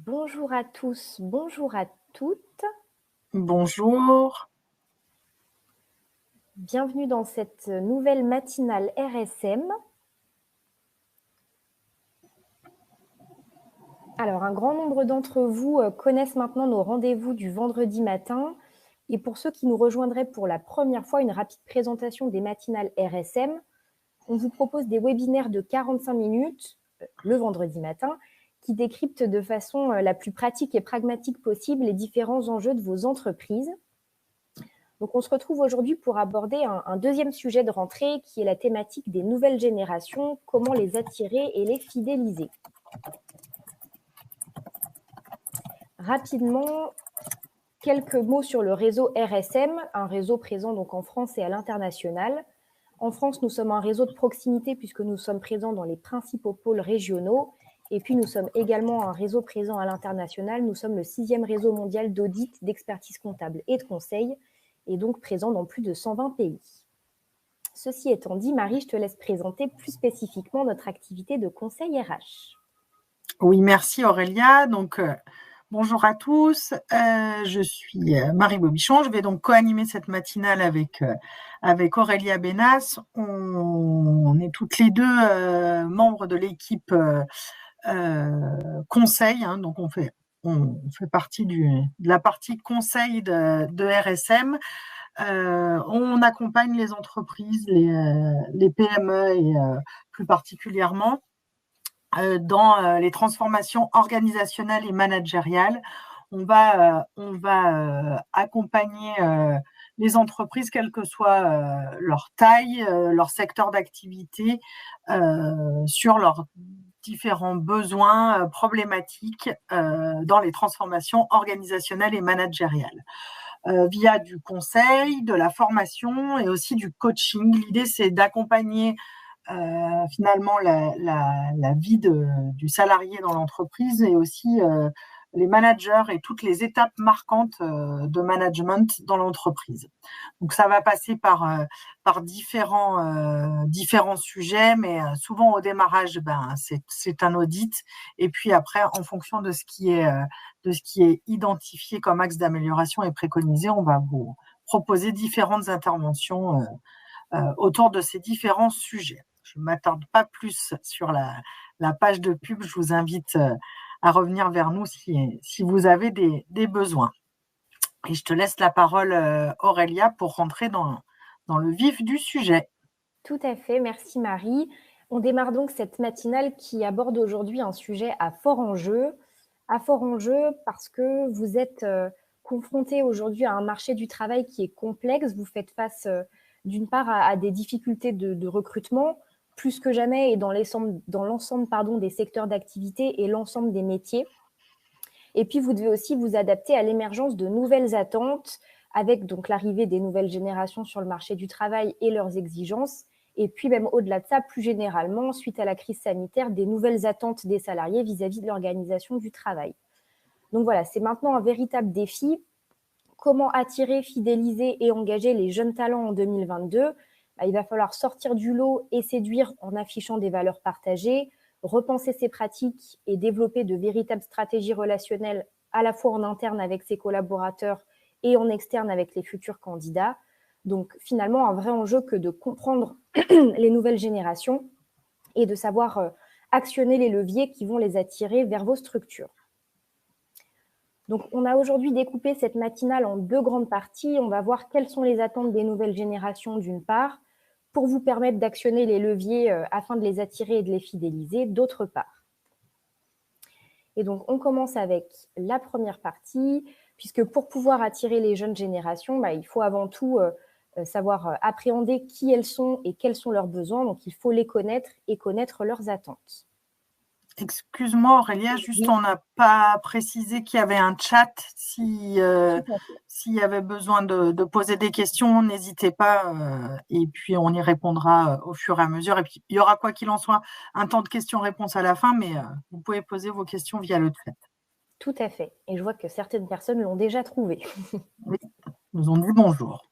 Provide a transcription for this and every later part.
Bonjour à tous, bonjour à toutes. Bonjour. Bienvenue dans cette nouvelle matinale RSM. Alors, un grand nombre d'entre vous connaissent maintenant nos rendez-vous du vendredi matin. Et pour ceux qui nous rejoindraient pour la première fois, une rapide présentation des matinales RSM. On vous propose des webinaires de 45 minutes le vendredi matin qui décryptent de façon la plus pratique et pragmatique possible les différents enjeux de vos entreprises. Donc, on se retrouve aujourd'hui pour aborder un deuxième sujet de rentrée qui est la thématique des nouvelles générations, comment les attirer et les fidéliser. Rapidement, quelques mots sur le réseau RSM, un réseau présent donc en France et à l'international. En France, nous sommes un réseau de proximité puisque nous sommes présents dans les principaux pôles régionaux. Et puis, nous sommes également un réseau présent à l'international. Nous sommes le 6e réseau mondial d'audit, d'expertise comptable et de conseil, et donc présent dans plus de 120 pays. Ceci étant dit, Marie, je te laisse présenter plus spécifiquement notre activité de conseil RH. Oui, merci Aurélia. Donc, bonjour à tous. Je suis Marie Bobichon. Je vais donc co-animer cette matinale avec Aurélia Bénas. On est toutes les deux membres de l'équipe conseil. Donc, on fait partie de la partie conseil de RSM. On accompagne les entreprises, les PME et plus particulièrement dans les transformations organisationnelles et managériales. On va accompagner les entreprises, quelle que soit leur taille, leur secteur d'activité, sur leurs différents besoins problématiques dans les transformations organisationnelles et managériales. Via du conseil, de la formation et aussi du coaching. L'idée, c'est d'accompagner finalement la vie du salarié dans l'entreprise et aussi les managers et toutes les étapes marquantes de management dans l'entreprise. Donc ça va passer par différents sujets, mais souvent au démarrage, c'est un audit, et puis après, en fonction de ce qui est identifié comme axe d'amélioration et préconisé, on va vous proposer différentes interventions autour de ces différents sujets. Je ne m'attarde pas plus sur la page de pub. Je vous invite à revenir vers nous si vous avez des besoins. Et je te laisse la parole, Aurélia, pour rentrer dans le vif du sujet. Tout à fait, merci Marie. On démarre donc cette matinale qui aborde aujourd'hui un sujet à fort enjeu. À fort enjeu parce que vous êtes confrontés aujourd'hui à un marché du travail qui est complexe. Vous faites face d'une part à des difficultés de recrutement, plus que jamais, et dans l'ensemble des secteurs d'activité et l'ensemble des métiers. Et puis, vous devez aussi vous adapter à l'émergence de nouvelles attentes, avec donc l'arrivée des nouvelles générations sur le marché du travail et leurs exigences. Et puis, même au-delà de ça, plus généralement, suite à la crise sanitaire, des nouvelles attentes des salariés vis-à-vis de l'organisation du travail. Donc voilà, c'est maintenant un véritable défi. Comment attirer, fidéliser et engager les jeunes talents en 2022 ? Il va falloir sortir du lot et séduire en affichant des valeurs partagées, repenser ses pratiques et développer de véritables stratégies relationnelles à la fois en interne avec ses collaborateurs et en externe avec les futurs candidats. Donc finalement, un vrai enjeu que de comprendre les nouvelles générations et de savoir actionner les leviers qui vont les attirer vers vos structures. Donc, on a aujourd'hui découpé cette matinale en 2 grandes parties. On va voir quelles sont les attentes des nouvelles générations d'une part, pour vous permettre d'actionner les leviers afin de les attirer et de les fidéliser d'autre part. Et donc, on commence avec la première partie, puisque pour pouvoir attirer les jeunes générations, il faut avant tout savoir appréhender qui elles sont et quels sont leurs besoins. Donc, il faut les connaître et connaître leurs attentes. Excuse-moi Aurélia, juste on n'a pas précisé qu'il y avait un chat. S'il y avait besoin de poser des questions, n'hésitez pas, et puis on y répondra au fur et à mesure. Et puis il y aura, quoi qu'il en soit, un temps de questions-réponses à la fin, mais vous pouvez poser vos questions via le chat. Tout à fait. Et je vois que certaines personnes l'ont déjà trouvé. Oui, nous ont dit bonjour.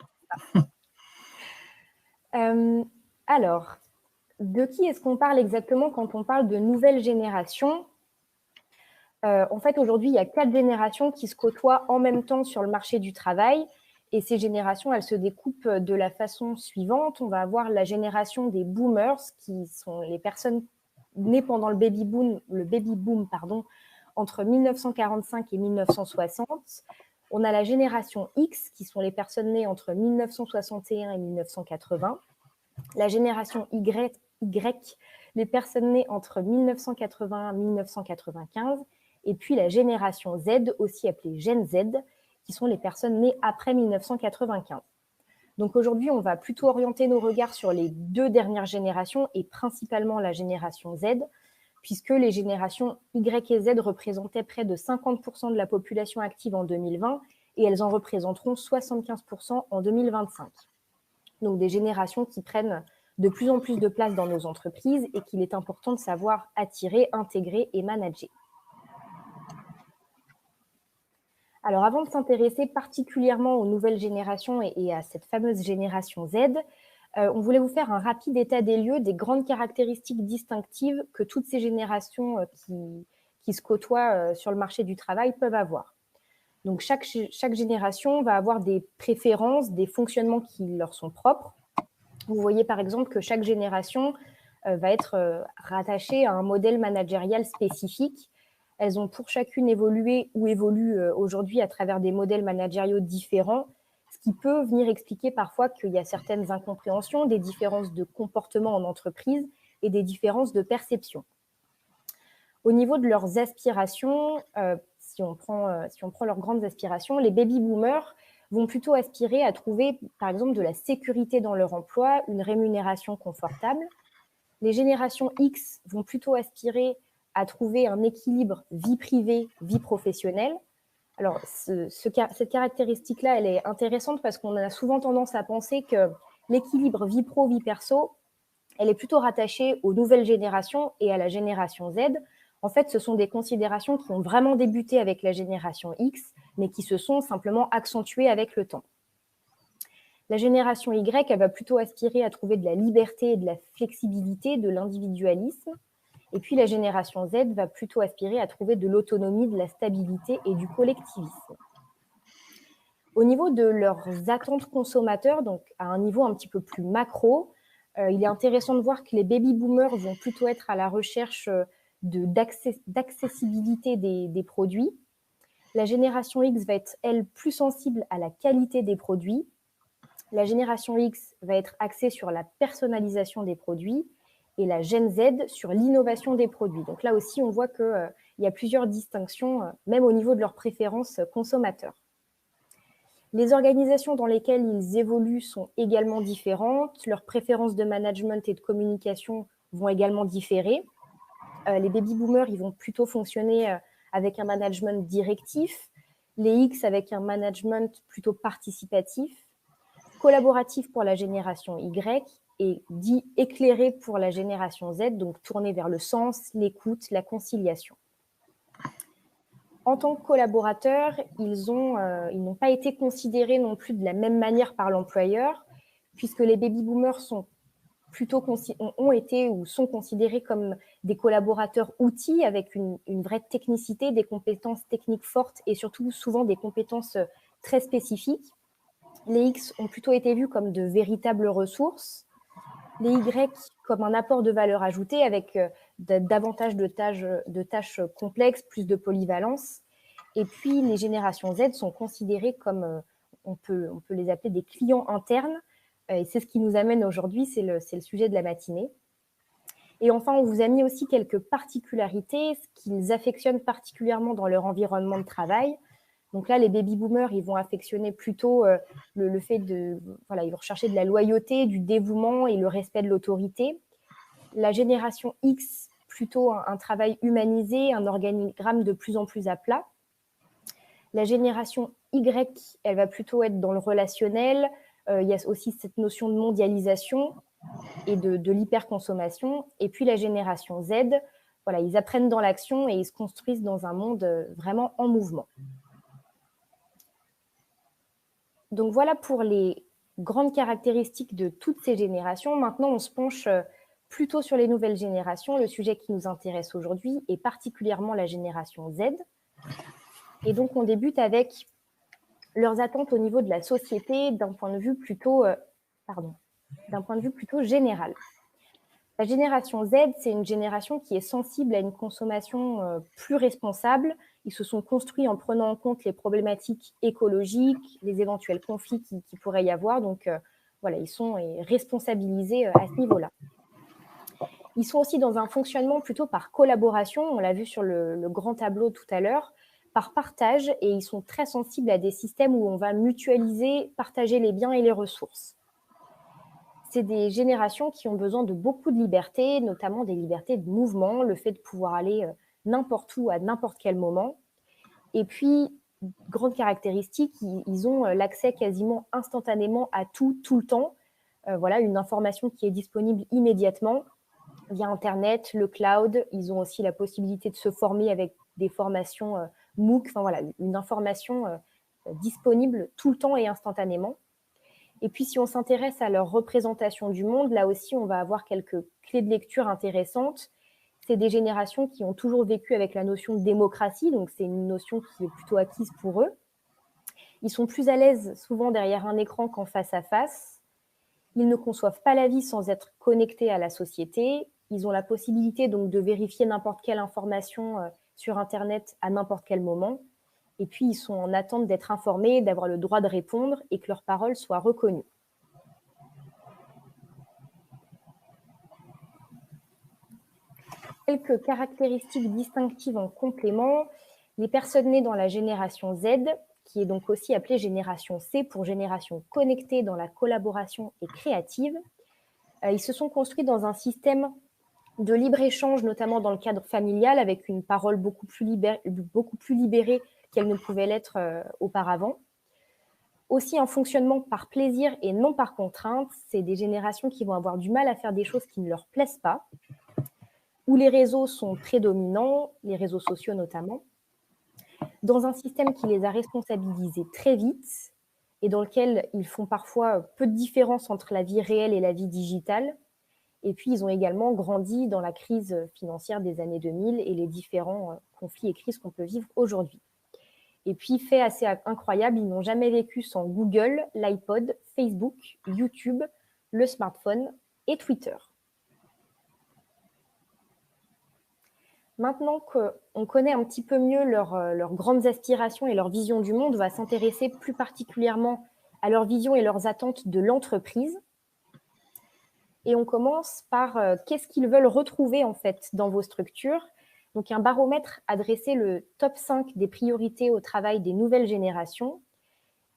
Alors, de qui est-ce qu'on parle exactement quand on parle de nouvelle génération ? En fait, aujourd'hui, il y a 4 générations qui se côtoient en même temps sur le marché du travail. Et ces générations, elles se découpent de la façon suivante. On va avoir la génération des boomers, qui sont les personnes nées pendant le baby boom, entre 1945 et 1960. On a la génération X, qui sont les personnes nées entre 1961 et 1980. La génération Y, les personnes nées entre 1981 et 1995. Et puis la génération Z, aussi appelée Gen Z, qui sont les personnes nées après 1995. Donc aujourd'hui, on va plutôt orienter nos regards sur les 2 dernières générations et principalement la génération Z, puisque les générations Y et Z représentaient près de 50% de la population active en 2020 et elles en représenteront 75% en 2025. Donc des générations qui prennent de plus en plus de place dans nos entreprises et qu'il est important de savoir attirer, intégrer et manager. Alors avant de s'intéresser particulièrement aux nouvelles générations et à cette fameuse génération Z, on voulait vous faire un rapide état des lieux des grandes caractéristiques distinctives que toutes ces générations qui se côtoient sur le marché du travail peuvent avoir. Donc chaque génération va avoir des préférences, des fonctionnements qui leur sont propres. Vous voyez par exemple que chaque génération va être rattachée à un modèle managérial spécifique. Elles ont pour chacune évolué ou évoluent aujourd'hui à travers des modèles managériaux différents, ce qui peut venir expliquer parfois qu'il y a certaines incompréhensions, des différences de comportement en entreprise et des différences de perception. Au niveau de leurs aspirations, si on prend leurs grandes aspirations, les baby boomers vont plutôt aspirer à trouver, par exemple, de la sécurité dans leur emploi, une rémunération confortable. Les générations X vont plutôt aspirer à trouver un équilibre vie privée, vie professionnelle. Alors, cette caractéristique-là, elle est intéressante parce qu'on a souvent tendance à penser que l'équilibre vie pro, vie perso, elle est plutôt rattachée aux nouvelles générations et à la génération Z. En fait, ce sont des considérations qui ont vraiment débuté avec la génération X, mais qui se sont simplement accentuées avec le temps. La génération Y, elle va plutôt aspirer à trouver de la liberté et de la flexibilité, de l'individualisme. Et puis la génération Z va plutôt aspirer à trouver de l'autonomie, de la stabilité et du collectivisme. Au niveau de leurs attentes consommateurs, donc à un niveau un petit peu plus macro, il est intéressant de voir que les baby boomers vont plutôt être à la recherche d'accessibilité des produits. La génération X va être, elle, plus sensible à la qualité des produits. La génération X va être axée sur la personnalisation des produits et la Gen Z sur l'innovation des produits. Donc là aussi, on voit qu'il y a plusieurs distinctions, même au niveau de leurs préférences consommateurs. Les organisations dans lesquelles ils évoluent sont également différentes. Leurs préférences de management et de communication vont également différer. Les baby boomers, ils vont plutôt fonctionner avec un management directif. Les X avec un management plutôt participatif. Collaboratif pour la génération Y et dit éclairé pour la génération Z, donc tourné vers le sens, l'écoute, la conciliation. En tant que collaborateurs, ils n'ont pas été considérés non plus de la même manière par l'employeur, puisque les baby boomers ont été ou sont considérés comme des collaborateurs outils avec une vraie technicité, des compétences techniques fortes et surtout souvent des compétences très spécifiques. Les X ont plutôt été vus comme de véritables ressources. Les Y comme un apport de valeur ajoutée avec davantage de tâches complexes, plus de polyvalence. Et puis, les générations Z sont considérées comme, on peut les appeler des clients internes. Et c'est ce qui nous amène aujourd'hui, c'est le sujet de la matinée. Et enfin, on vous a mis aussi quelques particularités, ce qu'ils affectionnent particulièrement dans leur environnement de travail. Donc là, les baby boomers, ils vont affectionner plutôt le fait ils vont rechercher de la loyauté, du dévouement et le respect de l'autorité. La génération X, plutôt un travail humanisé, un organigramme de plus en plus à plat. La génération Y, elle va plutôt être dans le relationnel. Il y a aussi cette notion de mondialisation et de l'hyperconsommation. Et puis la génération Z, ils apprennent dans l'action et ils se construisent dans un monde vraiment en mouvement. Donc voilà pour les grandes caractéristiques de toutes ces générations. Maintenant, on se penche plutôt sur les nouvelles générations, le sujet qui nous intéresse aujourd'hui est particulièrement la génération Z. Et donc, on débute avec leurs attentes au niveau de la société d'un point de vue plutôt général. La génération Z, c'est une génération qui est sensible à une consommation plus responsable. Ils se sont construits en prenant en compte les problématiques écologiques, les éventuels conflits qui pourraient y avoir. Donc, voilà, ils sont responsabilisés à ce niveau-là. Ils sont aussi dans un fonctionnement plutôt par collaboration, on l'a vu sur le grand tableau tout à l'heure, par partage, et ils sont très sensibles à des systèmes où on va mutualiser, partager les biens et les ressources. C'est des générations qui ont besoin de beaucoup de liberté, notamment des libertés de mouvement, le fait de pouvoir aller n'importe où à n'importe quel moment. Et puis, grande caractéristique, ils ont l'accès quasiment instantanément à tout, tout le temps. Voilà, une information qui est disponible immédiatement via Internet, le cloud. Ils ont aussi la possibilité de se former avec des formations MOOC. Enfin voilà, une information disponible tout le temps et instantanément. Et puis, si on s'intéresse à leur représentation du monde, là aussi, on va avoir quelques clés de lecture intéressantes. C'est des générations qui ont toujours vécu avec la notion de démocratie, donc c'est une notion qui est plutôt acquise pour eux. Ils sont plus à l'aise souvent derrière un écran qu'en face à face. Ils ne conçoivent pas la vie sans être connectés à la société. Ils ont la possibilité donc de vérifier n'importe quelle information sur Internet à n'importe quel moment. Et puis, ils sont en attente d'être informés, d'avoir le droit de répondre et que leurs paroles soient reconnues. Quelques caractéristiques distinctives en complément. Les personnes nées dans la génération Z, qui est donc aussi appelée génération C pour génération connectée dans la collaboration et créative, ils se sont construits dans un système de libre-échange, notamment dans le cadre familial, avec une parole beaucoup plus libérée qu'elle ne pouvait l'être auparavant. Aussi un fonctionnement par plaisir et non par contrainte. C'est des générations qui vont avoir du mal à faire des choses qui ne leur plaisent pas, où les réseaux sont prédominants, les réseaux sociaux notamment, dans un système qui les a responsabilisés très vite et dans lequel ils font parfois peu de différence entre la vie réelle et la vie digitale. Et puis, ils ont également grandi dans la crise financière des années 2000 et les différents conflits et crises qu'on peut vivre aujourd'hui. Et puis, fait assez incroyable, ils n'ont jamais vécu sans Google, l'iPod, Facebook, YouTube, le smartphone et Twitter. Maintenant qu'on connaît un petit peu mieux leurs grandes aspirations et leur vision du monde, on va s'intéresser plus particulièrement à leur vision et leurs attentes de l'entreprise. Et on commence par qu'est-ce qu'ils veulent retrouver en fait dans vos structures. Donc un baromètre a dressé le top 5 des priorités au travail des nouvelles générations.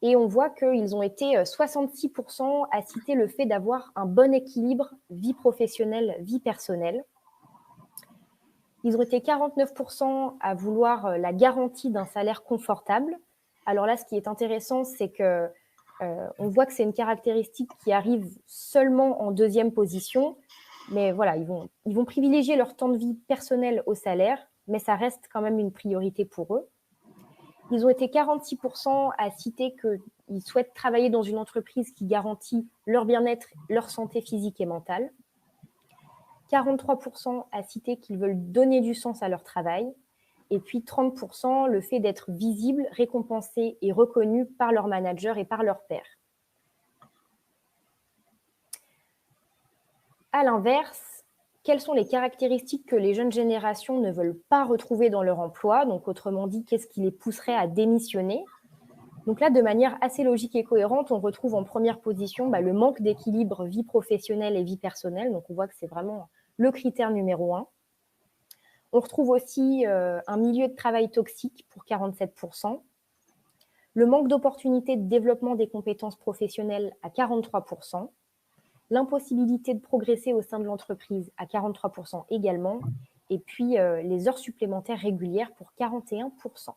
Et on voit qu'ils ont été 66% à citer le fait d'avoir un bon équilibre vie professionnelle, vie personnelle. Ils ont été 49% à vouloir la garantie d'un salaire confortable. Alors là, ce qui est intéressant, c'est que on voit que c'est une caractéristique qui arrive seulement en deuxième position. Mais voilà, ils vont privilégier leur temps de vie personnel au salaire, mais ça reste quand même une priorité pour eux. Ils ont été 46% à citer qu'ils souhaitent travailler dans une entreprise qui garantit leur bien-être, leur santé physique et mentale. 43% à citer qu'ils veulent donner du sens à leur travail. Et puis 30%, le fait d'être visible, récompensé et reconnu par leur manager et par leur pairs. À l'inverse, quelles sont les caractéristiques que les jeunes générations ne veulent pas retrouver dans leur emploi? Donc, autrement dit, qu'est-ce qui les pousserait à démissionner? Donc là, de manière assez logique et cohérente, on retrouve en première position le manque d'équilibre vie professionnelle et vie personnelle. Donc, on voit que c'est vraiment le critère numéro 1. On retrouve aussi un milieu de travail toxique pour 47%. Le manque d'opportunités de développement des compétences professionnelles à 43%. L'impossibilité de progresser au sein de l'entreprise à 43% également. Et puis, les heures supplémentaires régulières pour 41%.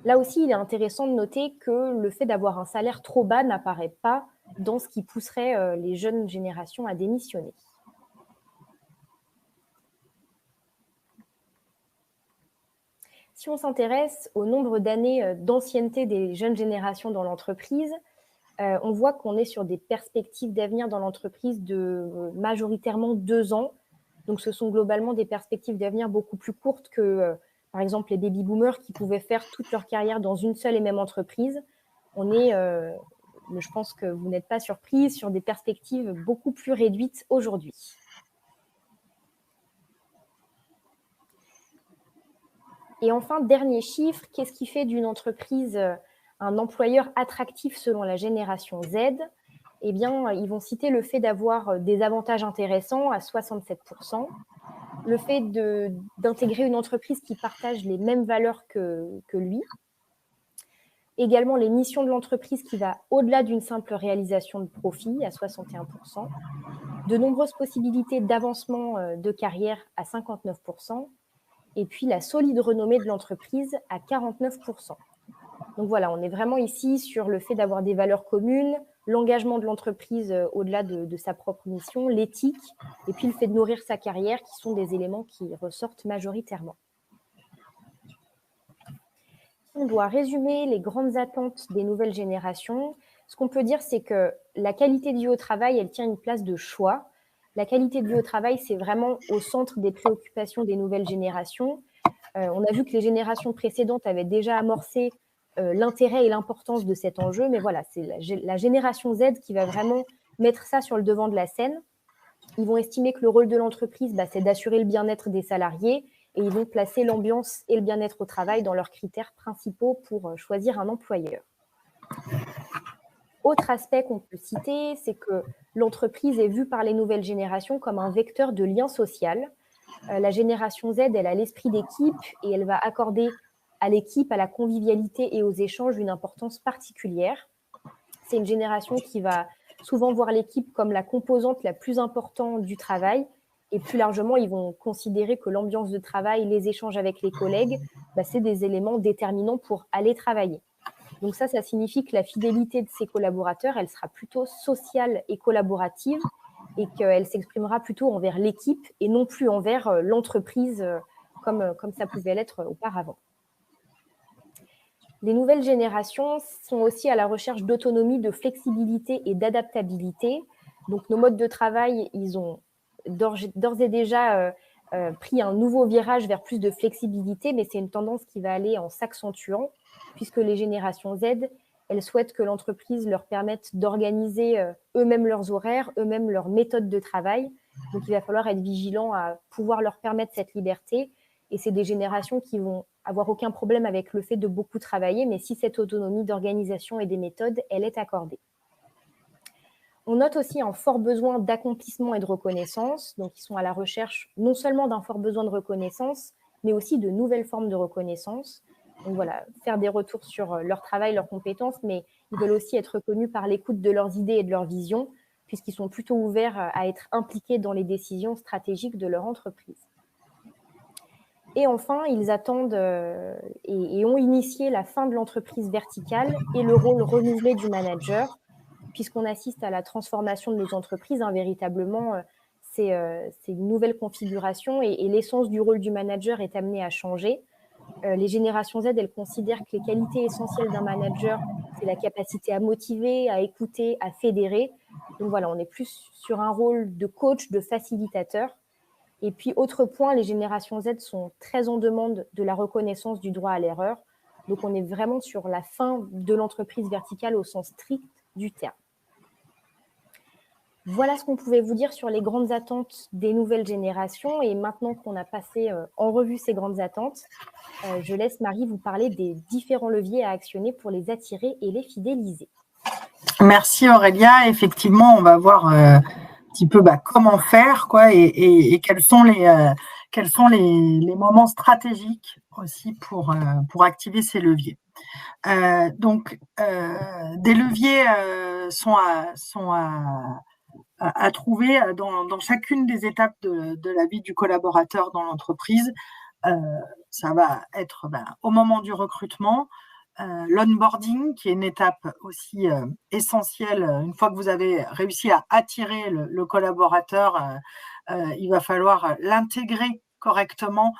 Là aussi, il est intéressant de noter que le fait d'avoir un salaire trop bas n'apparaît pas dans ce qui pousserait les jeunes générations à démissionner. Si on s'intéresse au nombre d'années d'ancienneté des jeunes générations dans l'entreprise, on voit qu'on est sur des perspectives d'avenir dans l'entreprise de majoritairement 2 ans. Donc, ce sont globalement des perspectives d'avenir beaucoup plus courtes que, par exemple, les baby-boomers qui pouvaient faire toute leur carrière dans une seule et même entreprise. On est, je pense que vous n'êtes pas surpris, sur des perspectives beaucoup plus réduites aujourd'hui. Et enfin, dernier chiffre, qu'est-ce qui fait d'une entreprise un employeur attractif selon la génération Z? Eh bien, ils vont citer le fait d'avoir des avantages intéressants à 67%, le fait d'intégrer une entreprise qui partage les mêmes valeurs que lui, également les missions de l'entreprise qui va au-delà d'une simple réalisation de profit à 61%, de nombreuses possibilités d'avancement de carrière à 59%, et puis la solide renommée de l'entreprise à 49%. Donc voilà, on est vraiment ici sur le fait d'avoir des valeurs communes, l'engagement de l'entreprise au-delà de sa propre mission, l'éthique, et puis le fait de nourrir sa carrière, qui sont des éléments qui ressortent majoritairement. On doit résumer les grandes attentes des nouvelles générations. Ce qu'on peut dire, c'est que la qualité de vie au travail, elle tient une place de choix. La qualité de vie au travail, c'est vraiment au centre des préoccupations des nouvelles générations. On a vu que les générations précédentes avaient déjà amorcé l'intérêt et l'importance de cet enjeu, mais voilà, c'est la génération Z qui va vraiment mettre ça sur le devant de la scène. Ils vont estimer que le rôle de l'entreprise, c'est d'assurer le bien-être des salariés, et ils vont placer l'ambiance et le bien-être au travail dans leurs critères principaux pour choisir un employeur. Autre aspect qu'on peut citer, c'est que l'entreprise est vue par les nouvelles générations comme un vecteur de lien social. La génération Z, elle a l'esprit d'équipe et elle va accorder à l'équipe, à la convivialité et aux échanges une importance particulière. C'est une génération qui va souvent voir l'équipe comme la composante la plus importante du travail, et plus largement, ils vont considérer que l'ambiance de travail, les échanges avec les collègues, c'est des éléments déterminants pour aller travailler. Donc ça signifie que la fidélité de ces collaborateurs, elle sera plutôt sociale et collaborative, et qu'elle s'exprimera plutôt envers l'équipe et non plus envers l'entreprise comme ça pouvait l'être auparavant. Les nouvelles générations sont aussi à la recherche d'autonomie, de flexibilité et d'adaptabilité. Donc nos modes de travail, ils ont d'ores et déjà pris un nouveau virage vers plus de flexibilité, mais c'est une tendance qui va aller en s'accentuant, puisque les générations Z, elles souhaitent que l'entreprise leur permette d'organiser eux-mêmes leurs horaires, eux-mêmes leurs méthodes de travail. Donc il va falloir être vigilant à pouvoir leur permettre cette liberté. Et c'est des générations qui vont avoir aucun problème avec le fait de beaucoup travailler, mais si cette autonomie d'organisation et des méthodes, elle est accordée. On note aussi un fort besoin d'accomplissement et de reconnaissance. Donc, ils sont à la recherche non seulement d'un fort besoin de reconnaissance, mais aussi de nouvelles formes de reconnaissance. Donc voilà, faire des retours sur leur travail, leurs compétences, mais ils veulent aussi être reconnus par l'écoute de leurs idées et de leurs visions, puisqu'ils sont plutôt ouverts à être impliqués dans les décisions stratégiques de leur entreprise. Et enfin, ils attendent et ont initié la fin de l'entreprise verticale et le rôle renouvelé du manager, puisqu'on assiste à la transformation de nos entreprises. Véritablement, c'est une nouvelle configuration et l'essence du rôle du manager est amenée à changer. Les générations Z, elles considèrent que les qualités essentielles d'un manager, c'est la capacité à motiver, à écouter, à fédérer. Donc voilà, on est plus sur un rôle de coach, de facilitateur. Et puis, autre point, les générations Z sont très en demande de la reconnaissance du droit à l'erreur. Donc, on est vraiment sur la fin de l'entreprise verticale au sens strict du terme. Voilà ce qu'on pouvait vous dire sur les grandes attentes des nouvelles générations. Et maintenant qu'on a passé en revue ces grandes attentes, je laisse Marie vous parler des différents leviers à actionner pour les attirer et les fidéliser. Merci Aurélia. Effectivement, on va voir un petit peu comment faire, et quels sont les moments stratégiques aussi pour activer ces leviers. Donc, des leviers sont à trouver dans chacune des étapes de la vie du collaborateur dans l'entreprise. Ça va être au moment du recrutement, l'onboarding, qui est une étape aussi essentielle. Une fois que vous avez réussi à attirer le collaborateur, il va falloir l'intégrer correctement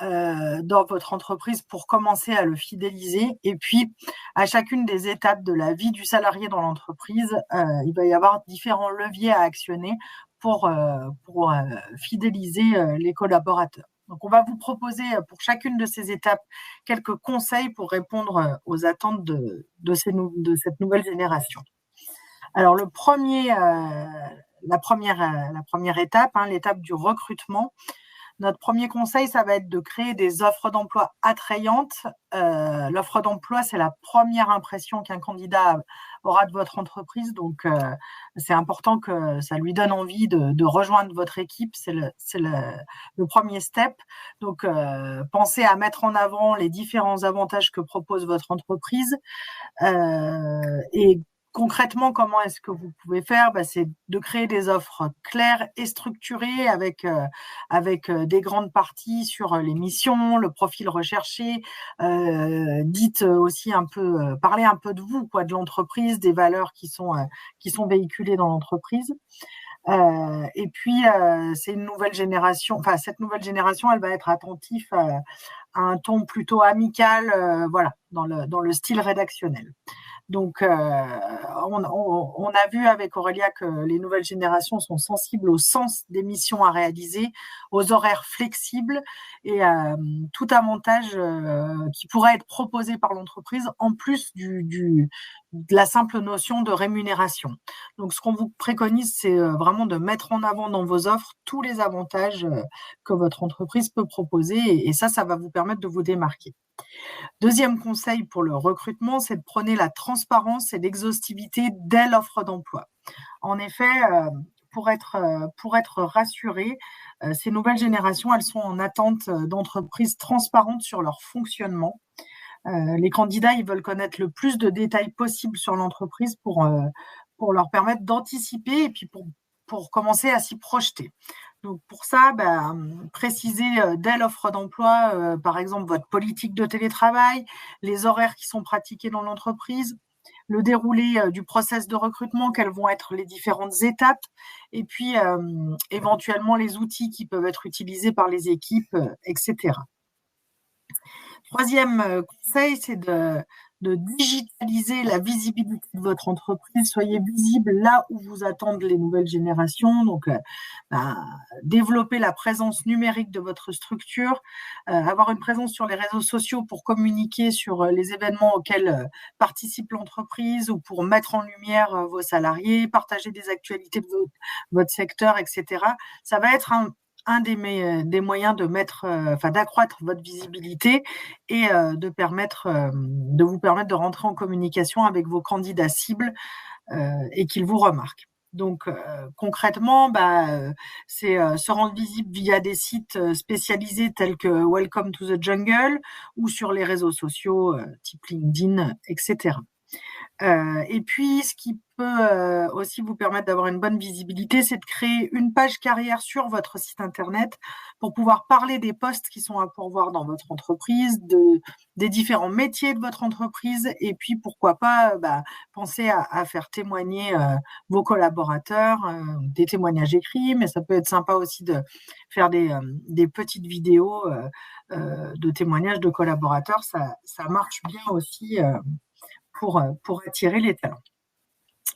dans votre entreprise pour commencer à le fidéliser. Et puis, à chacune des étapes de la vie du salarié dans l'entreprise, il va y avoir différents leviers à actionner pour fidéliser les collaborateurs. Donc, on va vous proposer pour chacune de ces étapes quelques conseils pour répondre aux attentes de cette nouvelle génération. Alors, la première étape, l'étape du recrutement. Notre premier conseil, ça va être de créer des offres d'emploi attrayantes. L'offre d'emploi, c'est la première impression qu'un candidat aura de votre entreprise. Donc, c'est important que ça lui donne envie de rejoindre votre équipe. C'est le premier step. Donc, pensez à mettre en avant les différents avantages que propose votre entreprise. Et concrètement, comment est-ce que vous pouvez faire? C'est de créer des offres claires et structurées avec des grandes parties sur les missions, le profil recherché. Dites aussi parlez un peu de vous, de l'entreprise, des valeurs qui sont véhiculées dans l'entreprise. Et puis, c'est une nouvelle génération. Enfin, cette nouvelle génération, elle va être attentive à un ton plutôt amical, dans le style rédactionnel. Donc, on a vu avec Aurélia que les nouvelles générations sont sensibles au sens des missions à réaliser, aux horaires flexibles et à tout avantage qui pourrait être proposé par l'entreprise en plus de la simple notion de rémunération. Donc, ce qu'on vous préconise, c'est vraiment de mettre en avant dans vos offres tous les avantages que votre entreprise peut proposer et ça va vous permettre de vous démarquer. Deuxième conseil pour le recrutement, c'est de prôner la transparence et l'exhaustivité dès l'offre d'emploi. En effet, pour être rassurés, ces nouvelles générations, elles sont en attente d'entreprises transparentes sur leur fonctionnement. Les candidats, ils veulent connaître le plus de détails possible sur l'entreprise pour leur permettre d'anticiper et puis pour commencer à s'y projeter. Donc pour ça, précisez dès l'offre d'emploi, par exemple, votre politique de télétravail, les horaires qui sont pratiqués dans l'entreprise, le déroulé du process de recrutement, quelles vont être les différentes étapes, et puis éventuellement les outils qui peuvent être utilisés par les équipes, etc. Troisième conseil, c'est de digitaliser la visibilité de votre entreprise. Soyez visible là où vous attendent les nouvelles générations. Donc, développer la présence numérique de votre structure, avoir une présence sur les réseaux sociaux pour communiquer sur les événements auxquels participe l'entreprise ou pour mettre en lumière vos salariés, partager des actualités de votre secteur, etc. Ça va être un des moyens d'accroître votre visibilité et de vous permettre de rentrer en communication avec vos candidats cibles et qu'ils vous remarquent. Donc, concrètement, c'est se rendre visible via des sites spécialisés tels que Welcome to the Jungle ou sur les réseaux sociaux type LinkedIn, etc. Et puis, ce qui peut aussi vous permettre d'avoir une bonne visibilité, c'est de créer une page carrière sur votre site internet pour pouvoir parler des postes qui sont à pourvoir dans votre entreprise, des différents métiers de votre entreprise, et puis pourquoi pas penser à faire témoigner vos collaborateurs, des témoignages écrits, mais ça peut être sympa aussi de faire des petites vidéos de témoignages de collaborateurs. Ça marche bien aussi pour attirer les talents.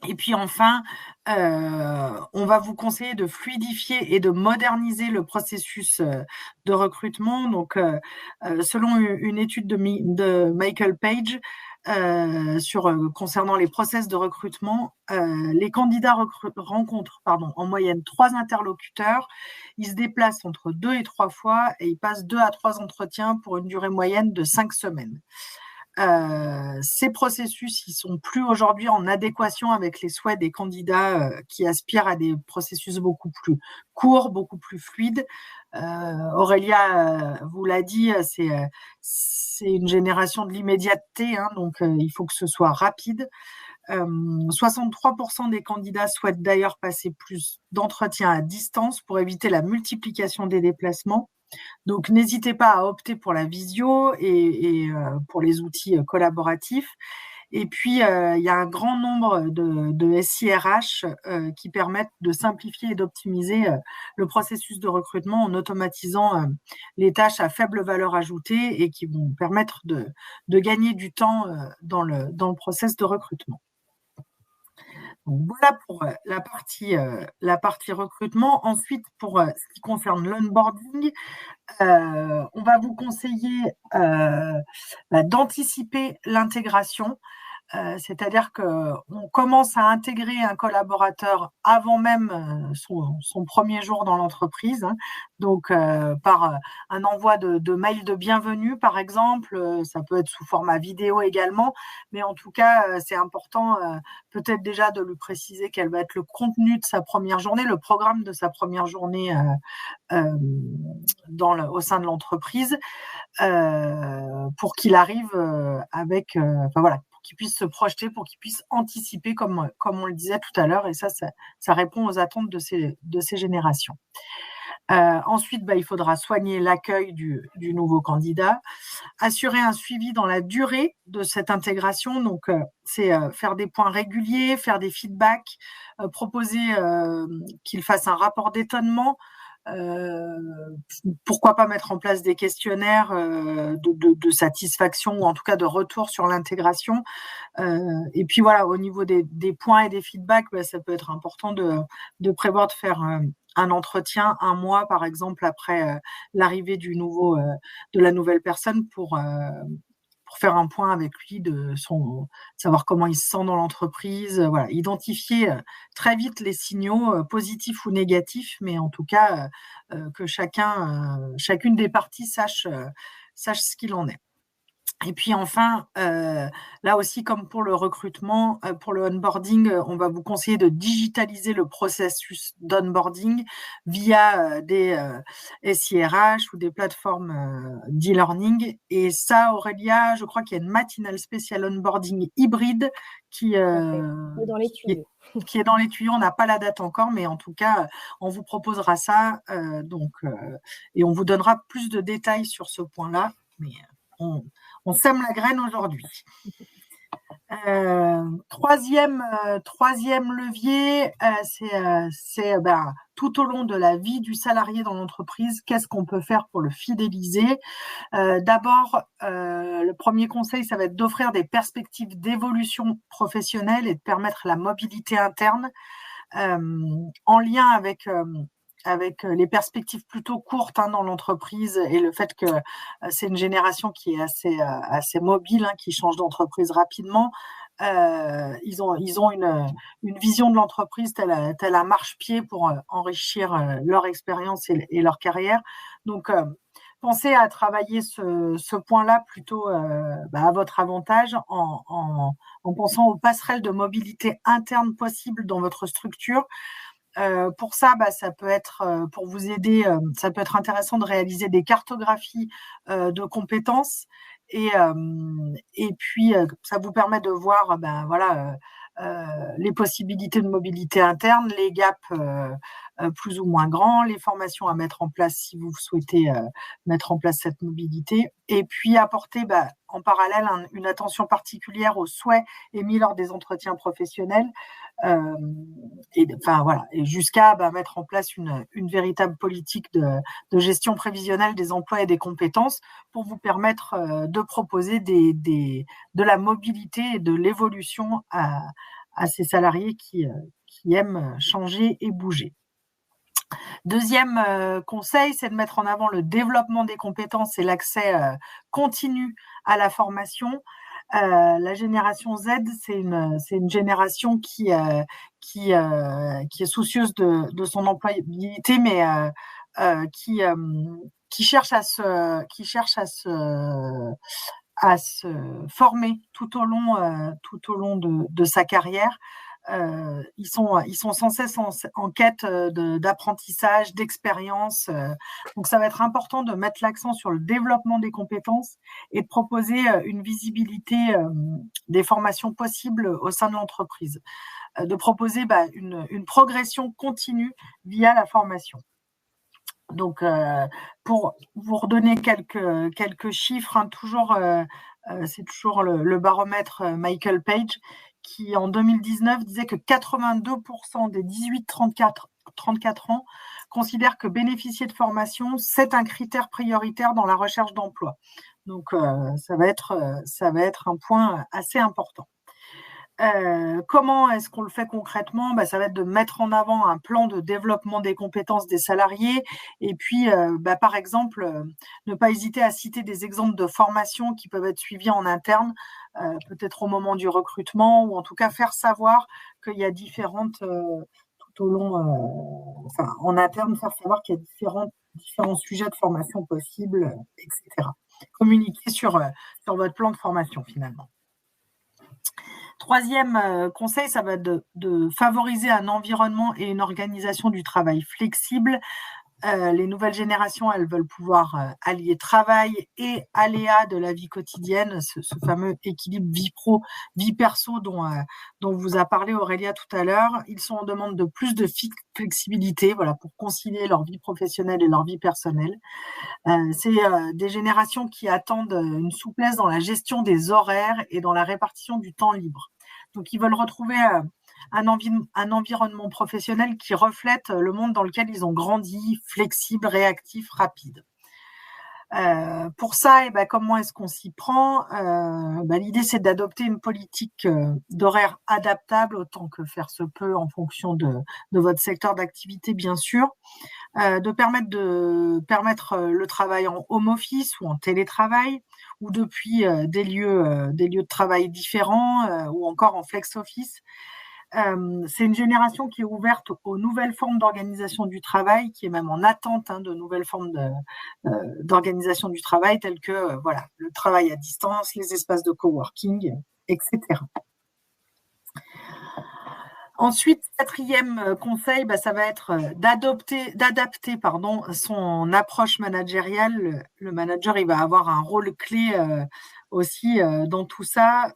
Et puis enfin, on va vous conseiller de fluidifier et de moderniser le processus de recrutement. Donc, selon une étude de Michael Page concernant les process de recrutement, les candidats rencontrent en moyenne 3 interlocuteurs. Ils se déplacent entre 2 et 3 fois et ils passent 2 à 3 entretiens pour une durée moyenne de 5 semaines. Ces processus, ils sont plus aujourd'hui en adéquation avec les souhaits des candidats qui aspirent à des processus beaucoup plus courts, beaucoup plus fluides. Aurélia vous l'a dit, c'est une génération de l'immédiateté, donc il faut que ce soit rapide. 63% des candidats souhaitent d'ailleurs passer plus d'entretiens à distance pour éviter la multiplication des déplacements. Donc, n'hésitez pas à opter pour la visio et pour les outils collaboratifs. Et puis, il y a un grand nombre de SIRH qui permettent de simplifier et d'optimiser le processus de recrutement en automatisant les tâches à faible valeur ajoutée et qui vont permettre de gagner du temps dans le process de recrutement. Donc, voilà pour la partie recrutement. Ensuite, pour ce qui concerne l'onboarding, on va vous conseiller d'anticiper l'intégration. C'est-à-dire qu'on commence à intégrer un collaborateur avant même son premier jour dans l'entreprise, hein. Donc par un envoi de mail de bienvenue, par exemple, ça peut être sous format vidéo également, mais en tout cas, c'est important peut-être déjà de lui préciser quel va être le contenu de sa première journée, le programme de sa première journée au sein de l'entreprise, pour qu'il arrive avec, enfin voilà, pour qu'il puisse se projeter, pour qu'il puisse anticiper, comme on le disait tout à l'heure, et ça répond aux attentes de ces générations. Ensuite, il faudra soigner l'accueil du nouveau candidat, assurer un suivi dans la durée de cette intégration. Donc, c'est faire des points réguliers, faire des feedbacks, proposer qu'il fasse un rapport d'étonnement. Pourquoi pas mettre en place des questionnaires de satisfaction ou en tout cas de retour sur l'intégration. Et puis voilà, au niveau des points et des feedbacks, ça peut être important de prévoir de faire un entretien un mois, par exemple, après l'arrivée de la nouvelle personne pour faire un point avec lui, savoir comment il se sent dans l'entreprise, voilà, identifier très vite les signaux positifs ou négatifs, mais en tout cas que chacune des parties sache ce qu'il en est. Et puis enfin, là aussi, comme pour le recrutement, pour le onboarding, on va vous conseiller de digitaliser le processus d'onboarding via des SIRH ou des plateformes d'e-learning. Et ça, Aurélia, je crois qu'il y a une matinale spéciale onboarding hybride qui Tout à fait. Et dans les tuyaux. qui est dans les tuyaux. On n'a pas la date encore, mais en tout cas, on vous proposera ça. Et on vous donnera plus de détails sur ce point-là. Mais on sème la graine aujourd'hui. Troisième levier, c'est tout au long de la vie du salarié dans l'entreprise, qu'est-ce qu'on peut faire pour le fidéliser? D'abord, le premier conseil, ça va être d'offrir des perspectives d'évolution professionnelle et de permettre la mobilité interne en lien avec les perspectives plutôt courtes dans l'entreprise et le fait que c'est une génération qui est assez mobile, qui change d'entreprise rapidement. Ils ont une vision de l'entreprise telle un marchepied pour enrichir leur expérience et leur carrière. Donc, pensez à travailler ce point-là plutôt à votre avantage en pensant aux passerelles de mobilité interne possibles dans votre structure. Pour ça, ça peut être, pour vous aider, ça peut être intéressant de réaliser des cartographies de compétences et puis ça vous permet de voir les possibilités de mobilité interne, les gaps plus ou moins grands, les formations à mettre en place si vous souhaitez mettre en place cette mobilité, et puis apporter en parallèle une attention particulière aux souhaits émis lors des entretiens professionnels. Et jusqu'à mettre en place une véritable politique de gestion prévisionnelle des emplois et des compétences pour vous permettre de proposer de la mobilité et de l'évolution à ces salariés qui aiment changer et bouger. Deuxième conseil, c'est de mettre en avant le développement des compétences et l'accès continu à la formation. La génération Z, c'est une génération qui est soucieuse de son employabilité, mais qui cherche à se former tout au long de sa carrière. Ils sont sans cesse en quête d'apprentissage, d'expérience. Donc, ça va être important de mettre l'accent sur le développement des compétences et de proposer une visibilité des formations possibles au sein de l'entreprise. De proposer une progression continue via la formation. Donc, pour vous redonner quelques chiffres, toujours c'est toujours le baromètre Michael Page, qui en 2019 disait que 82% des 18-34 ans considèrent que bénéficier de formation, c'est un critère prioritaire dans la recherche d'emploi. Donc, ça va être un point assez important. Comment est-ce qu'on le fait concrètement? Ça va être de mettre en avant un plan de développement des compétences des salariés et puis, par exemple, ne pas hésiter à citer des exemples de formations qui peuvent être suivies en interne, peut-être au moment du recrutement ou en tout cas faire savoir qu'il y a tout au long, en interne, faire savoir qu'il y a différents sujets de formation possibles, etc. Communiquer sur votre plan de formation finalement. Troisième conseil, ça va être de favoriser un environnement et une organisation du travail flexible. Les nouvelles générations, elles veulent pouvoir allier travail et aléas de la vie quotidienne, ce fameux équilibre vie pro, vie perso dont vous a parlé Aurélia tout à l'heure. Ils sont en demande de plus de flexibilité, voilà, pour concilier leur vie professionnelle et leur vie personnelle. C'est des générations qui attendent une souplesse dans la gestion des horaires et dans la répartition du temps libre. Donc, ils veulent retrouver un environnement professionnel qui reflète le monde dans lequel ils ont grandi, flexible, réactif, rapide. Pour ça, comment est-ce qu'on s'y prend? L'idée, c'est d'adopter une politique d'horaire adaptable autant que faire se peut en fonction de votre secteur d'activité, bien sûr. De permettre le travail en home office ou en télétravail ou depuis des lieux de travail différents ou encore en flex office. C'est une génération qui est ouverte aux nouvelles formes d'organisation du travail, qui est même en attente de nouvelles formes d'organisation du travail, telles que le travail à distance, les espaces de coworking, etc. Ensuite, quatrième conseil, ça va être d'adapter son approche managériale. Le manager, il va avoir un rôle clé aussi dans tout ça.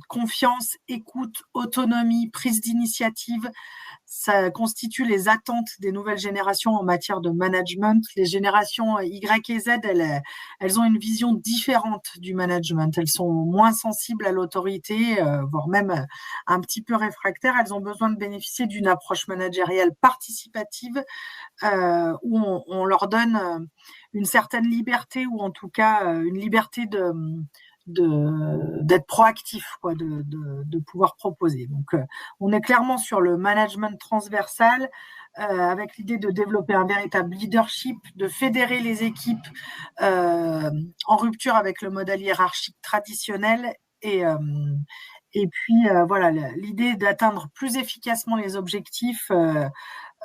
Confiance, écoute, autonomie, prise d'initiative. Ça constitue les attentes des nouvelles générations en matière de management. Les générations Y et Z, elles ont une vision différente du management. Elles sont moins sensibles à l'autorité, voire même un petit peu réfractaires. Elles ont besoin de bénéficier d'une approche managériale participative où on leur donne une certaine liberté ou en tout cas une liberté d'être proactif, de pouvoir proposer. Donc, on est clairement sur le management transversal avec l'idée de développer un véritable leadership, de fédérer les équipes en rupture avec le modèle hiérarchique traditionnel et puis, l'idée d'atteindre plus efficacement les objectifs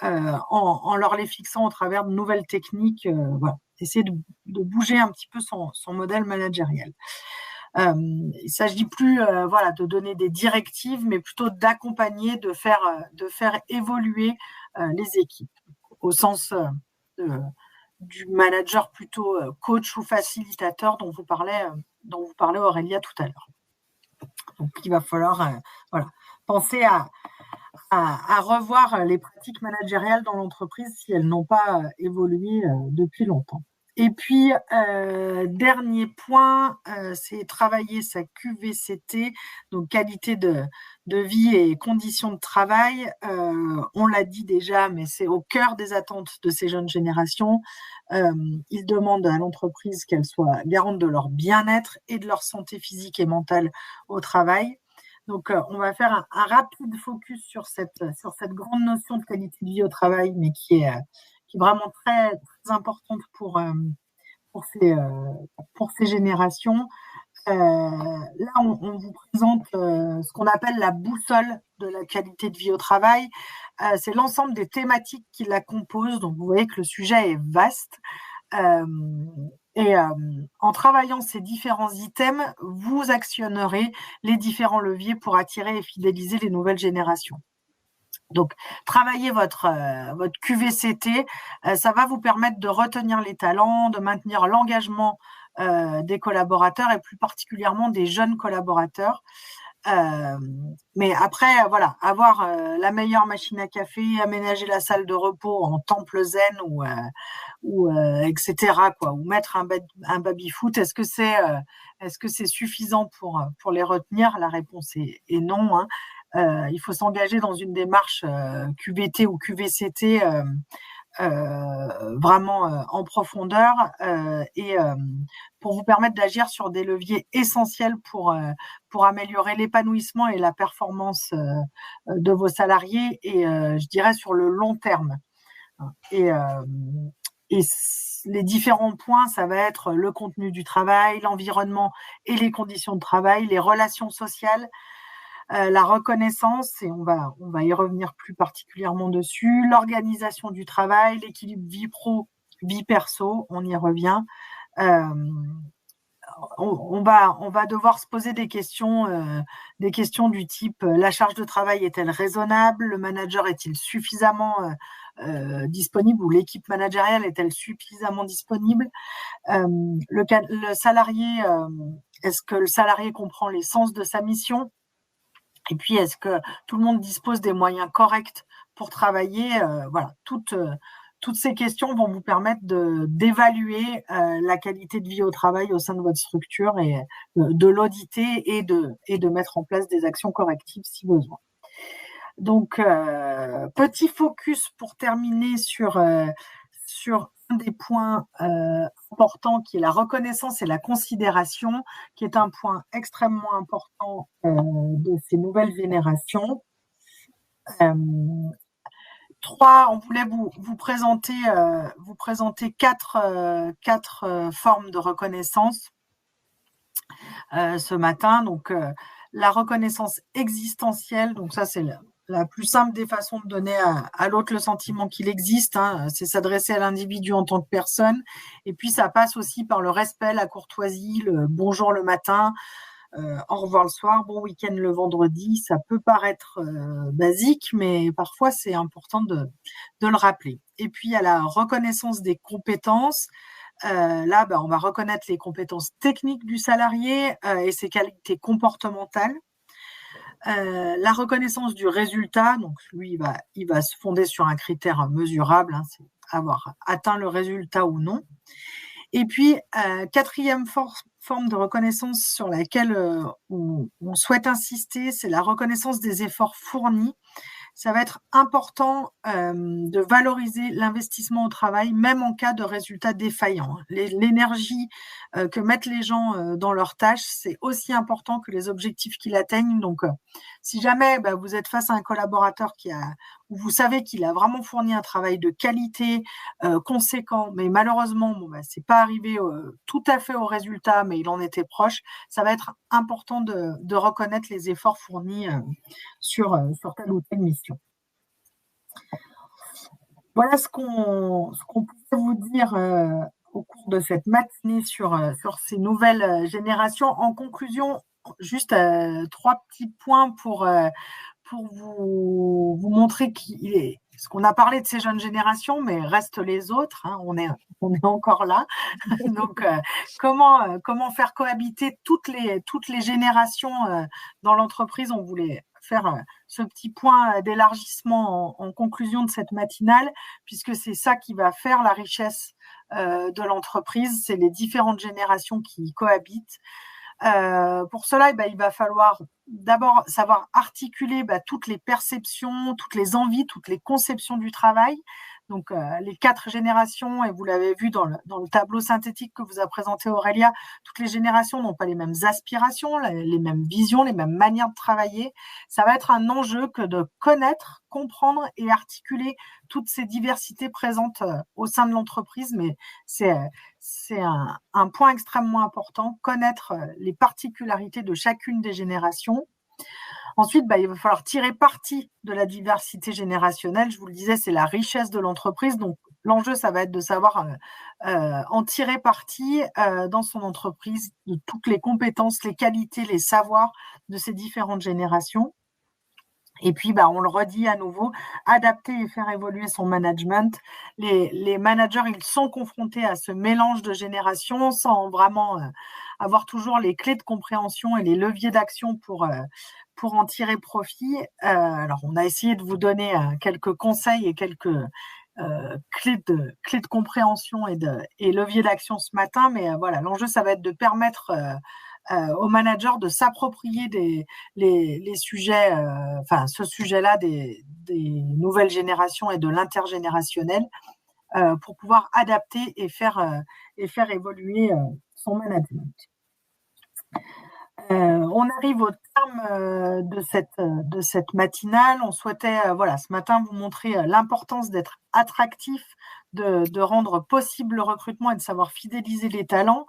en leur les fixant au travers de nouvelles techniques, essayer de bouger un petit peu son modèle managériel. Il ne s'agit plus de donner des directives, mais plutôt d'accompagner, de faire évoluer les équipes au sens du manager plutôt coach ou facilitateur dont vous parlez Aurélia tout à l'heure. Donc, il va falloir penser à revoir les pratiques managériales dans l'entreprise si elles n'ont pas évolué depuis longtemps. Et puis, dernier point, c'est travailler sa QVCT, donc qualité de vie et conditions de travail. On l'a dit déjà, mais c'est au cœur des attentes de ces jeunes générations. Ils demandent à l'entreprise qu'elle soit garante de leur bien-être et de leur santé physique et mentale au travail. Donc, on va faire un rapide focus sur cette grande notion de qualité de vie au travail, mais qui est vraiment très, très importante pour ces générations. Là, on vous présente ce qu'on appelle la boussole de la qualité de vie au travail. C'est l'ensemble des thématiques qui la composent. Donc, vous voyez que le sujet est vaste. En travaillant ces différents items, vous actionnerez les différents leviers pour attirer et fidéliser les nouvelles générations. Donc, travailler votre QVCT, ça va vous permettre de retenir les talents, de maintenir l'engagement des collaborateurs et plus particulièrement des jeunes collaborateurs. Mais après, avoir la meilleure machine à café, aménager la salle de repos en temple zen ou etc., quoi, ou mettre un baby-foot. Est-ce que c'est suffisant pour les retenir? La réponse est non, hein. Il faut s'engager dans une démarche QVT ou QVCT vraiment en profondeur et pour vous permettre d'agir sur des leviers essentiels pour améliorer l'épanouissement et la performance de vos salariés et je dirais sur le long terme. Et, les différents points, ça va être le contenu du travail, l'environnement et les conditions de travail, les relations sociales, la reconnaissance, et on va y revenir plus particulièrement dessus, l'organisation du travail, l'équilibre vie pro, vie perso, on y revient. On va devoir se poser des questions du type la charge de travail est-elle raisonnable? Le manager est-il suffisamment disponible ou l'équipe managériale est-elle suffisamment disponible? Le salarié, est-ce que le salarié comprend l'essence de sa mission? Et puis, est-ce que tout le monde dispose des moyens corrects pour travailler? Voilà, toutes ces questions vont vous permettre d'évaluer la qualité de vie au travail au sein de votre structure et de l'auditer et de mettre en place des actions correctives si besoin. Donc, petit focus pour terminer sur un des points importants qui est la reconnaissance et la considération, qui est un point extrêmement important de ces nouvelles générations. On voulait vous présenter quatre formes de reconnaissance ce matin. Donc, la reconnaissance existentielle, donc ça c'est la plus simple des façons de donner à l'autre le sentiment qu'il existe, hein, c'est s'adresser à l'individu en tant que personne. Et puis, ça passe aussi par le respect, la courtoisie, le bonjour le matin, au revoir le soir, bon week-end le vendredi. Ça peut paraître basique, mais parfois, c'est important de le rappeler. Et puis, il y a la reconnaissance des compétences. Là, on va reconnaître les compétences techniques du salarié et ses qualités comportementales. La reconnaissance du résultat, donc lui, il va se fonder sur un critère mesurable, hein, c'est avoir atteint le résultat ou non. Et puis, quatrième forme de reconnaissance sur laquelle on souhaite insister, c'est la reconnaissance des efforts fournis. Ça va être important de valoriser l'investissement au travail, même en cas de résultats défaillants. L'énergie que mettent les gens dans leurs tâches, c'est aussi important que les objectifs qu'ils atteignent. Donc, si jamais vous êtes face à un collaborateur où vous savez qu'il a vraiment fourni un travail de qualité conséquent, mais malheureusement, c'est pas arrivé tout à fait au résultat, mais il en était proche, ça va être important de reconnaître les efforts fournis sur telle ou telle mission. Voilà ce qu'on pouvait vous dire au cours de cette matinée sur ces nouvelles générations. En conclusion, juste 3 petits points pour vous montrer parce qu'on a parlé de ces jeunes générations, mais restent les autres, hein, on est encore là. Donc, comment faire cohabiter toutes les générations dans l'entreprise? On voulait faire ce petit point d'élargissement en conclusion de cette matinale, puisque c'est ça qui va faire la richesse de l'entreprise, c'est les différentes générations qui cohabitent. Pour cela, il va falloir d'abord savoir articuler toutes les perceptions, toutes les envies, toutes les conceptions du travail. Donc, les 4 générations, et vous l'avez vu dans le tableau synthétique que vous a présenté Aurélia, toutes les générations n'ont pas les mêmes aspirations, les mêmes visions, les mêmes manières de travailler. Ça va être un enjeu que de connaître, comprendre et articuler toutes ces diversités présentes au sein de l'entreprise, mais c'est un point extrêmement important, connaître les particularités de chacune des générations. Ensuite, il va falloir tirer parti de la diversité générationnelle. Je vous le disais, c'est la richesse de l'entreprise. Donc, l'enjeu, ça va être de savoir en tirer parti dans son entreprise, de toutes les compétences, les qualités, les savoirs de ces différentes générations. Et puis, on le redit à nouveau, adapter et faire évoluer son management. Les managers, ils sont confrontés à ce mélange de générations sans vraiment avoir toujours les clés de compréhension et les leviers d'action pour en tirer profit. Alors, on a essayé de vous donner quelques conseils et quelques clé de compréhension et levier d'action ce matin. Mais voilà, l'enjeu, ça va être de permettre aux managers de s'approprier les sujets, ce sujet-là des nouvelles générations et de l'intergénérationnel pour pouvoir adapter et faire évoluer son management. On arrive au terme de cette matinale. On souhaitait, ce matin, vous montrer l'importance d'être attractif, de rendre possible le recrutement et de savoir fidéliser les talents.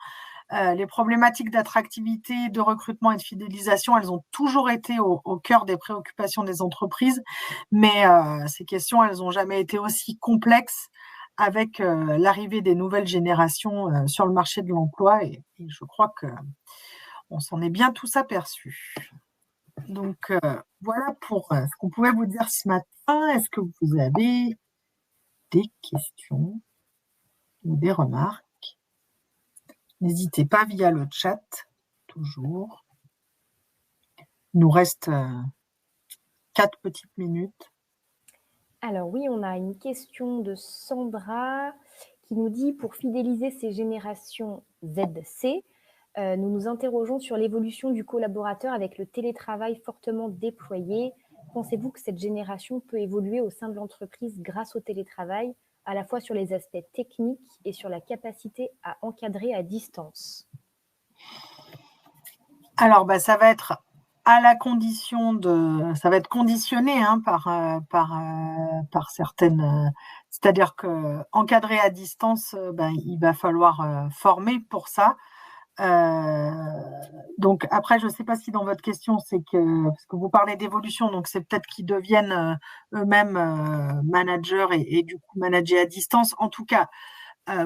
Les problématiques d'attractivité, de recrutement et de fidélisation, elles ont toujours été au cœur des préoccupations des entreprises, mais ces questions, elles n'ont jamais été aussi complexes avec l'arrivée des nouvelles générations sur le marché de l'emploi, et je crois que on s'en est bien tous aperçus. Donc, voilà pour ce qu'on pouvait vous dire ce matin. Est-ce que vous avez des questions ou des remarques? N'hésitez pas via le chat, toujours. Il nous reste 4 petites minutes. Alors oui, on a une question de Sandra qui nous dit « Pour fidéliser ces générations ZC, nous nous interrogeons sur l'évolution du collaborateur avec le télétravail fortement déployé. Pensez-vous que cette génération peut évoluer au sein de l'entreprise grâce au télétravail, à la fois sur les aspects techniques et sur la capacité à encadrer à distance ?» Alors, ça va être à la condition ça va être conditionné par certaines. C'est-à-dire que encadrer à distance, il va falloir former pour ça. Donc après, je ne sais pas si dans votre question, c'est parce que vous parlez d'évolution, donc c'est peut-être qu'ils deviennent eux-mêmes managers et du coup manager à distance. En tout cas,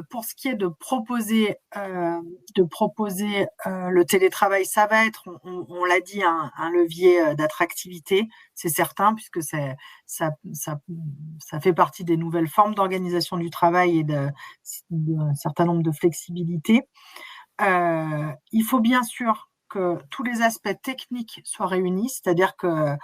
pour ce qui est de proposer le télétravail, ça va être, on l'a dit, un levier d'attractivité, c'est certain, puisque ça fait partie des nouvelles formes d'organisation du travail et d'un certain nombre de flexibilités. Il faut bien sûr que tous les aspects techniques soient réunis, c'est-à-dire que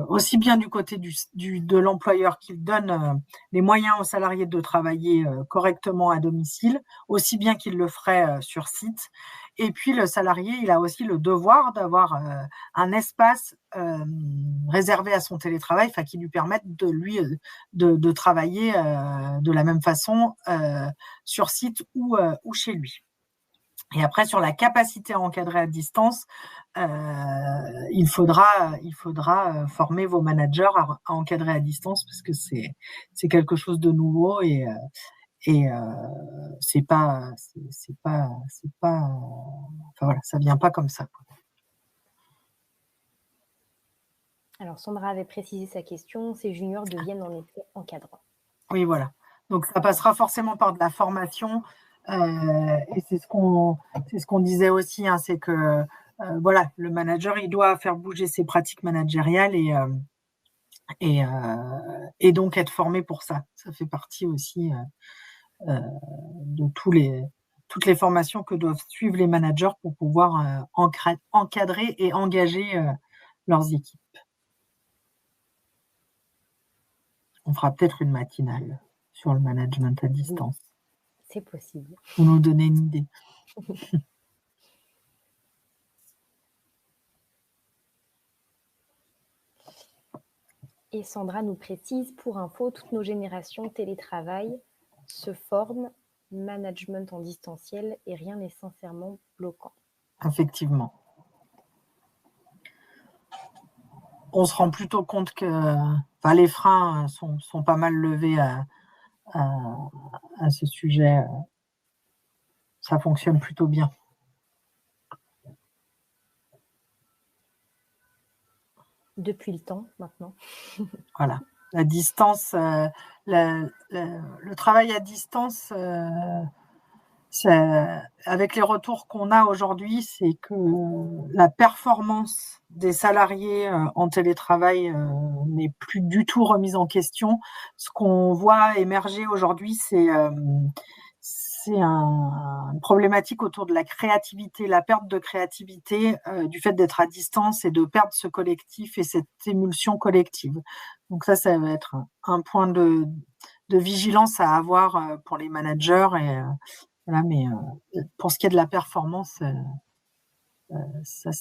aussi bien du côté de l'employeur qu'il donne les moyens aux salariés de travailler correctement à domicile, aussi bien qu'il le ferait sur site. Et puis le salarié, il a aussi le devoir d'avoir un espace réservé à son télétravail, qui lui permette de travailler de la même façon sur site ou chez lui. Et après, sur la capacité à encadrer à distance, il faudra former vos managers à encadrer à distance, parce que c'est quelque chose de nouveau et c'est pas, ça vient pas comme ça. Alors Sandra avait précisé sa question, ces juniors deviennent en effet encadrants. Oui, voilà. Donc ça passera forcément par de la formation. Et c'est ce qu'on disait aussi, c'est que le manager, il doit faire bouger ses pratiques managériales et donc être formé pour ça. Ça fait partie aussi de toutes les formations que doivent suivre les managers pour pouvoir encadrer et engager leurs équipes. On fera peut-être une matinale sur le management à distance. C'est possible. Pour nous donner une idée. Et Sandra nous précise, pour info, toutes nos générations télétravail se forment, management en distanciel, et rien n'est sincèrement bloquant. Effectivement. On se rend plutôt compte que les freins sont pas mal levés à ce sujet. Ça fonctionne plutôt bien. Depuis le temps, maintenant. Voilà. La distance, le travail à distance, avec les retours qu'on a aujourd'hui, c'est que la performance des salariés en télétravail n'est plus du tout remise en question. Ce qu'on voit émerger aujourd'hui, c'est une problématique autour de la créativité, la perte de créativité du fait d'être à distance et de perdre ce collectif et cette émulsion collective. Donc ça va être un point de de vigilance à avoir pour les managers. Et voilà, mais pour ce qui est de la performance, ça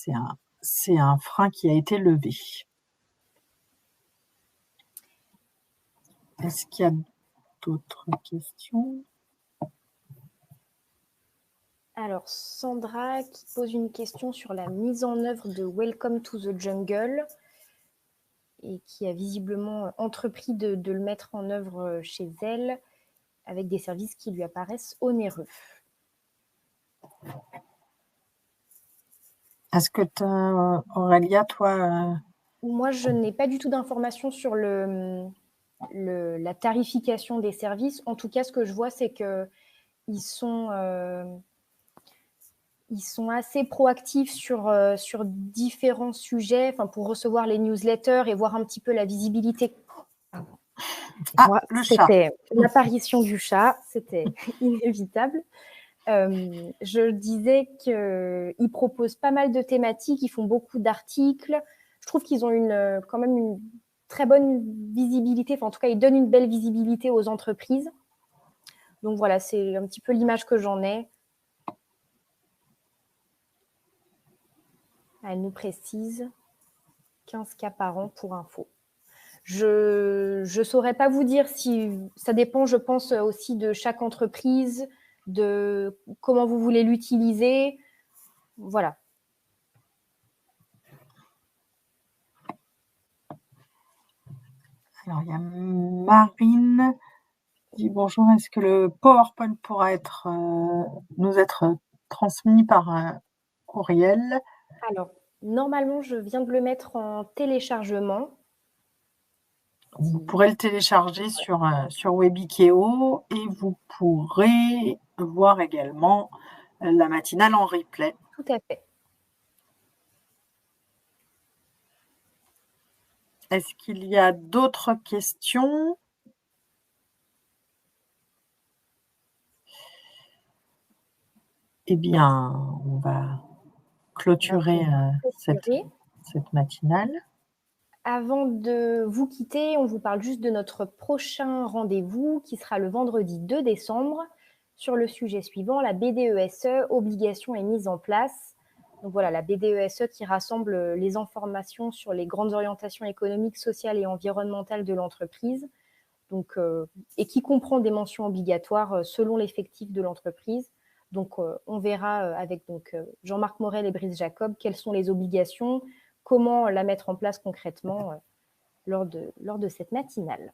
c'est un frein qui a été levé. Est-ce qu'il y a d'autres questions? Alors, Sandra qui pose une question sur la mise en œuvre de Welcome to the Jungle et qui a visiblement entrepris de le mettre en œuvre chez elle avec des services qui lui apparaissent onéreux. Est-ce que Aurélia, toi... Moi, je n'ai pas du tout d'informations sur la tarification des services. En tout cas, ce que je vois, c'est qu'ils sont assez proactifs sur différents sujets, pour recevoir les newsletters et voir un petit peu la visibilité. Le chat. C'était l'apparition du chat, c'était inévitable. Je disais qu'ils proposent pas mal de thématiques, ils font beaucoup d'articles. Je trouve qu'ils ont quand même une très bonne visibilité, en tout cas, ils donnent une belle visibilité aux entreprises. Donc voilà, c'est un petit peu l'image que j'en ai. Elle nous précise 15 cas par an pour info. Je ne saurais pas vous dire si ça dépend, je pense, aussi de chaque entreprise, de comment vous voulez l'utiliser. Voilà. Alors, il y a Marine qui dit bonjour, est-ce que le PowerPoint pourra nous être transmis par courriel? Alors, normalement, je viens de le mettre en téléchargement. Vous pourrez le télécharger sur Webikeo et vous pourrez voir également la matinale en replay. Tout à fait. Est-ce qu'il y a d'autres questions? Eh bien, on va clôturer cette matinale. Avant de vous quitter, on vous parle juste de notre prochain rendez-vous qui sera le vendredi 2 décembre sur le sujet suivant, la BDESE, obligations et mise en place. Donc voilà, la BDESE qui rassemble les informations sur les grandes orientations économiques, sociales et environnementales de l'entreprise, et qui comprend des mentions obligatoires selon l'effectif de l'entreprise. Donc, on verra avec Jean-Marc Morel et Brice Jacob quelles sont les obligations, comment la mettre en place concrètement lors de cette matinale.